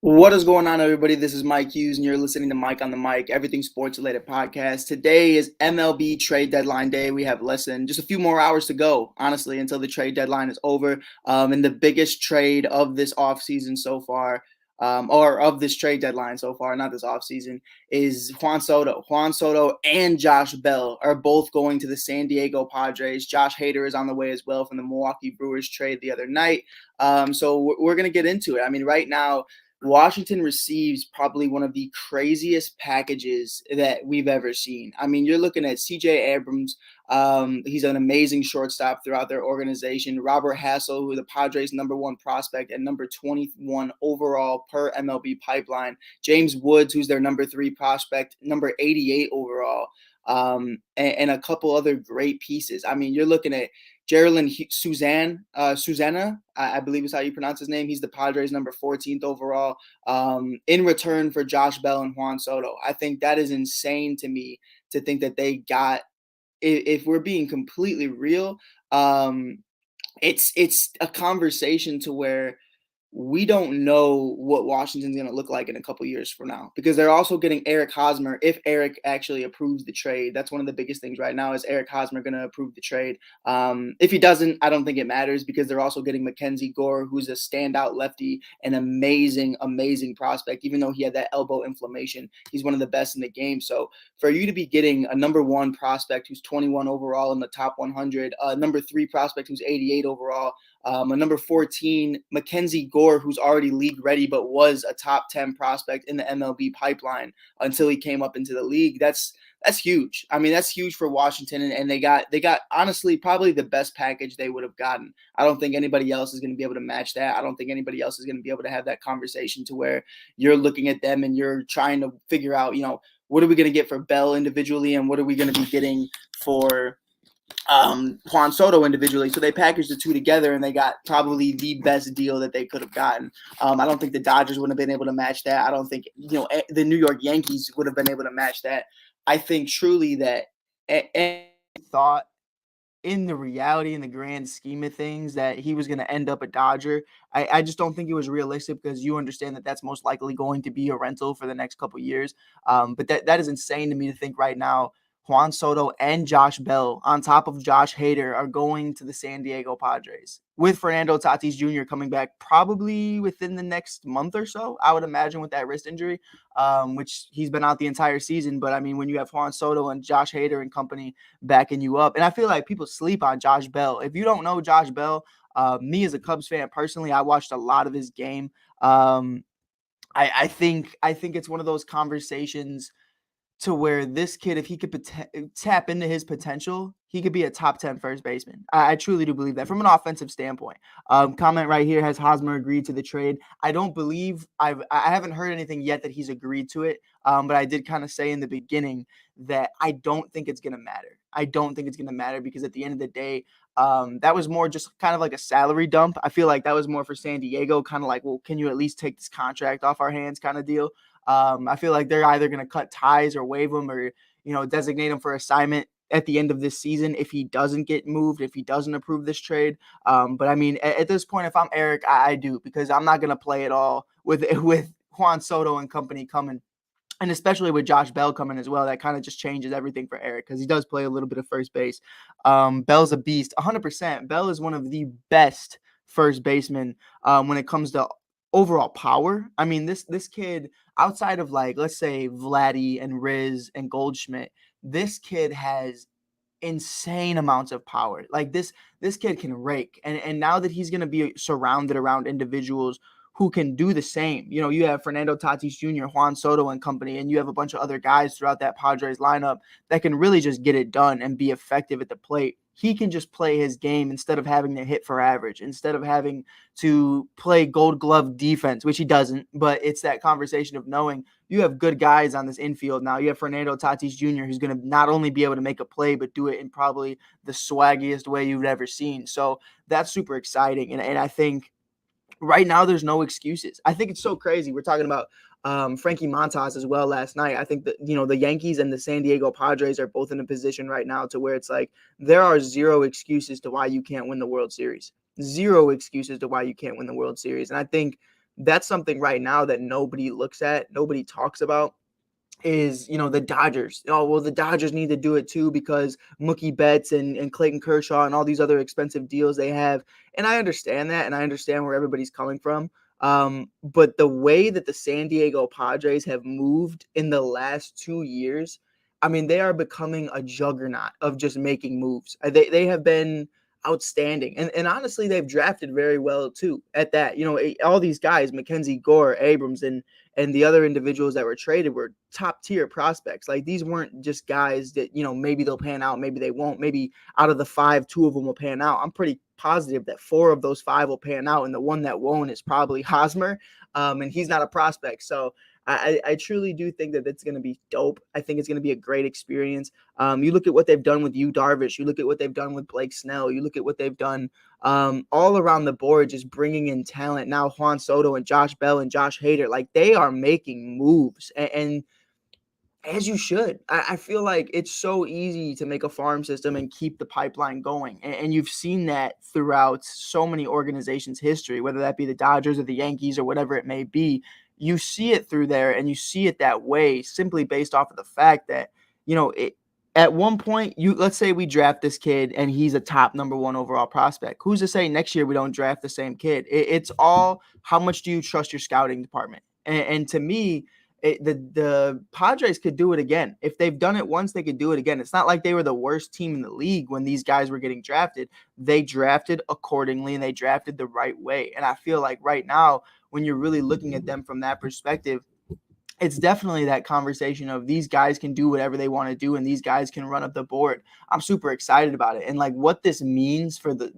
What is going on, everybody? This is Mike Hughes, and you're listening to Mike on the Mic, everything sports related podcast. Today is MLB trade deadline day. We have less than just a few more hours to go, honestly, until the trade deadline is over. And the biggest trade of this offseason so far, or of this trade deadline so far, not this offseason, is Juan Soto. Juan Soto and Josh Bell are both going to the San Diego Padres. Josh Hader is on the way as well from the Milwaukee Brewers trade the other night. So we're going to get into it. I mean, right now, Washington receives probably one of the craziest packages that we've ever seen. I mean, you're looking at C.J. Abrams. He's an amazing shortstop throughout their organization. Robert Hassell, who the Padres' #1 prospect and number 21 overall per MLB Pipeline. James Woods, who's their #3 prospect, number 88 overall. And a couple other great pieces. I mean, you're looking at Jarlin Susana, I believe is how you pronounce his name. He's the Padres' number 14th overall, in return for Josh Bell and Juan Soto. I think that is insane to me to think that they got, if we're being completely real, it's a conversation to where we don't know what Washington's going to look like in a couple years from now, because they're also getting Eric Hosmer. If Eric actually approves the trade, that's one of the biggest things right now. Is Eric Hosmer going to approve the trade? If he doesn't, I don't think it matters, because they're also getting MacKenzie Gore, who's a standout lefty, an amazing prospect. Even though he had that elbow inflammation, he's one of the best in the game. So for you to be getting a #1 prospect who's 21 overall in the top 100, a #3 prospect who's 88 overall, a number 14, MacKenzie Gore, who's already league ready, but was a top 10 prospect in the MLB pipeline until he came up into the league. That's huge. I mean, that's huge for Washington. And they got honestly probably the best package they would have gotten. I don't think anybody else is going to be able to match that. I don't think anybody else is going to be able to have that conversation to where you're looking at them and you're trying to figure out, what are we going to get for Bell individually and what are we going to be getting for Juan Soto individually. So they packaged the two together and they got probably the best deal that they could have gotten. I don't think the Dodgers would have been able to match that. I don't think, the New York Yankees would have been able to match that. I think truly that thought in the reality, in the grand scheme of things, that he was going to end up a Dodger. I just don't think it was realistic, because you understand that that's most likely going to be a rental for the next couple of years. But that is insane to me to think right now Juan Soto and Josh Bell, on top of Josh Hader, are going to the San Diego Padres, with Fernando Tatis Jr. coming back probably within the next month or so, I would imagine, with that wrist injury, which he's been out the entire season. But, I mean, when you have Juan Soto and Josh Hader and company backing you up, and I feel like people sleep on Josh Bell. If you don't know Josh Bell, me as a Cubs fan personally, I watched a lot of his game. I think it's one of those conversations to where this kid, if he could tap into his potential, he could be a top 10 first baseman. I truly do believe that from an offensive standpoint. Comment right here, has Hosmer agreed to the trade? I don't believe I haven't heard anything yet that he's agreed to it. But I did kind of say in the beginning that I don't think it's going to matter. I don't think it's going to matter, because at the end of the day, that was more just kind of like a salary dump. I feel like that was more for San Diego, kind of like, well, can you at least take this contract off our hands kind of deal. I feel like they're either going to cut ties or waive him, or, designate him for assignment at the end of this season if he doesn't get moved, if he doesn't approve this trade. But I mean, at this point, if I'm Eric, I do, because I'm not going to play it all with Juan Soto and company coming. And especially with Josh Bell coming as well, that kind of just changes everything for Eric, because he does play a little bit of first base. Bell's a beast, 100%. Bell is one of the best first basemen when it comes to overall power. I mean, this kid, outside of, like, let's say Vladdy and Riz and Goldschmidt, this kid has insane amounts of power. Like, this kid can rake. And now that he's going to be surrounded around individuals who can do the same. You have Fernando Tatis Jr., Juan Soto and company, and you have a bunch of other guys throughout that Padres lineup that can really just get it done and be effective at the plate. He can just play his game instead of having to hit for average, instead of having to play gold glove defense, which he doesn't. But it's that conversation of knowing you have good guys on this infield now. You have Fernando Tatis Jr., who's going to not only be able to make a play, but do it in probably the swaggiest way you've ever seen. So that's super exciting. And I think right now there's no excuses. I think it's so crazy. We're talking about Frankie Montas as well last night. I think that, the Yankees and the San Diego Padres are both in a position right now to where it's like there are zero excuses to why you can't win the World Series. Zero excuses to why you can't win the World Series. And I think that's something right now that nobody looks at, nobody talks about is, the Dodgers. Oh, well, the Dodgers need to do it too because Mookie Betts and Clayton Kershaw and all these other expensive deals they have. And I understand that, and I understand where everybody's coming from. But the way that the San Diego Padres have moved in the last 2 years, I mean, they are becoming a juggernaut of just making moves. They have been outstanding. And honestly, they've drafted very well too at that. All these guys, MacKenzie Gore, Abrams, and the other individuals that were traded were top tier prospects. Like, these weren't just guys that, maybe they'll pan out, maybe they won't. Maybe out of the five, two of them will pan out. I'm pretty positive that four of those five will pan out, and the one that won't is probably Hosmer, and he's not a prospect. So I truly do think that it's going to be dope. I think it's going to be a great experience. You look at what they've done with Yu Darvish. You look at what they've done with Blake Snell. You look at what they've done all around the board, just bringing in talent. Now Juan Soto and Josh Bell and Josh Hader, like, they are making moves, and as you should. I feel like it's so easy to make a farm system and keep the pipeline going. And you've seen that throughout so many organizations' history, whether that be the Dodgers or the Yankees or whatever it may be. You see it through there, and you see it that way simply based off of the fact that, at one point, let's say we draft this kid and he's a top number one overall prospect. Who's to say next year we don't draft the same kid? It's all, how much do you trust your scouting department? And to me, the Padres could do it again. If they've done it once, they could do it again. It's not like they were the worst team in the league when these guys were getting drafted. They drafted accordingly, and they drafted the right way. And I feel like right now, when you're really looking at them from that perspective, it's definitely that conversation of these guys can do whatever they want to do, and these guys can run up the board. I'm super excited about it. And like, what this means for the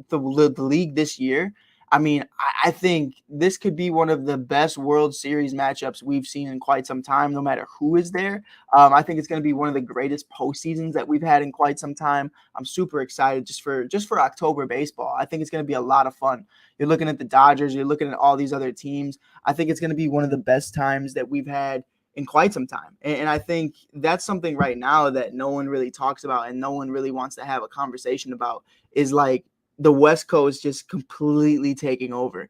league this year, I mean, I think this could be one of the best World Series matchups we've seen in quite some time, no matter who is there. I think it's going to be one of the greatest postseasons that we've had in quite some time. I'm super excited just for October baseball. I think it's going to be a lot of fun. You're looking at the Dodgers. You're looking at all these other teams. I think it's going to be one of the best times that we've had in quite some time. And I think that's something right now that no one really talks about and no one really wants to have a conversation about, is like the West Coast just completely taking over.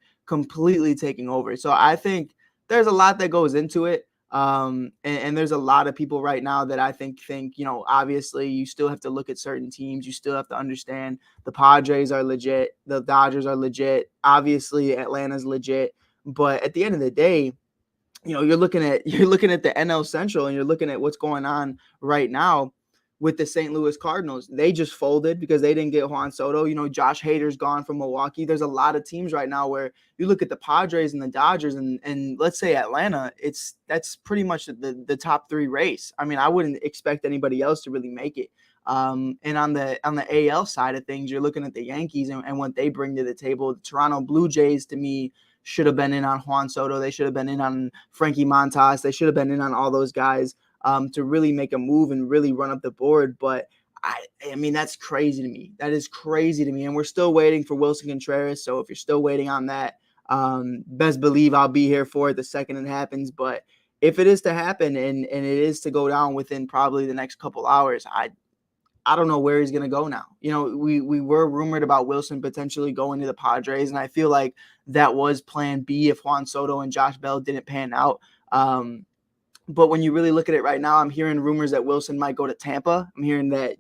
So I think there's a lot that goes into it. And there's a lot of people right now that I think, obviously you still have to look at certain teams. You still have to understand the Padres are legit. The Dodgers are legit. Obviously Atlanta's legit. But at the end of the day, you're looking at the NL Central, and you're looking at what's going on right now with the St. Louis Cardinals. They just folded because they didn't get Juan Soto. Josh Hader's gone from Milwaukee. There's a lot of teams right now where you look at the Padres and the Dodgers and let's say Atlanta, that's pretty much the top three race. I mean, I wouldn't expect anybody else to really make it. And on the AL side of things, you're looking at the Yankees and what they bring to the table. The Toronto Blue Jays, to me, should have been in on Juan Soto. They should have been in on Frankie Montas. They should have been in on all those guys to really make a move and really run up the board. But I mean, that's crazy to me. That is crazy to me. And we're still waiting for Wilson Contreras. So if you're still waiting on that, best believe I'll be here for it the second it happens. But if it is to happen and it is to go down within probably the next couple hours, I don't know where he's going to go now. We were rumored about Wilson potentially going to the Padres, and I feel like that was plan B if Juan Soto and Josh Bell didn't pan out. But when you really look at it right now, I'm hearing rumors that Wilson might go to Tampa. I'm hearing that,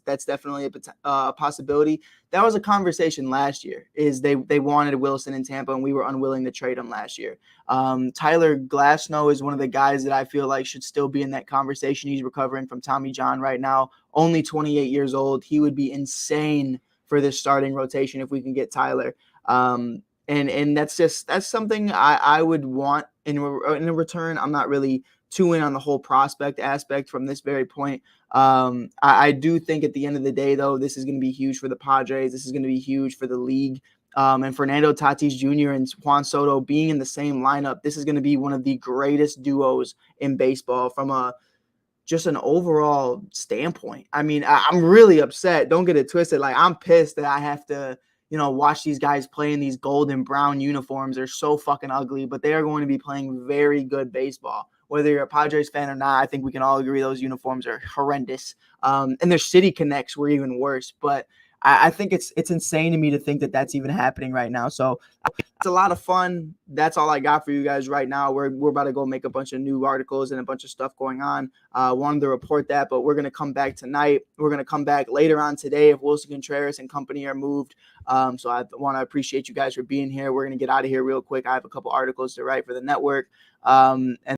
that's definitely a possibility. That was a conversation last year, is they wanted Wilson in Tampa, and we were unwilling to trade him last year. Tyler Glasnow is one of the guys that I feel like should still be in that conversation. He's recovering from Tommy John right now, only 28 years old. He would be insane for this starting rotation if we can get Tyler. And that's something I would want in a return. I'm not really too in on the whole prospect aspect from this very point. I do think at the end of the day, though, this is going to be huge for the Padres. This is going to be huge for the league. And Fernando Tatis Jr. and Juan Soto being in the same lineup, this is going to be one of the greatest duos in baseball from just an overall standpoint. I mean, I'm really upset. Don't get it twisted. Like, I'm pissed that I have to, watch these guys play in these gold and brown uniforms. They're so fucking ugly, but they are going to be playing very good baseball. Whether you're a Padres fan or not, I think we can all agree those uniforms are horrendous. And their city connects were even worse. But I think it's insane to me to think that that's even happening right now. So it's a lot of fun. That's all I got for you guys right now. We're about to go make a bunch of new articles and a bunch of stuff going on. Wanted to report that, but we're going to come back tonight. We're going to come back later on today if Wilson Contreras and company are moved. So I want to appreciate you guys for being here. We're going to get out of here real quick. I have a couple articles to write for the network. And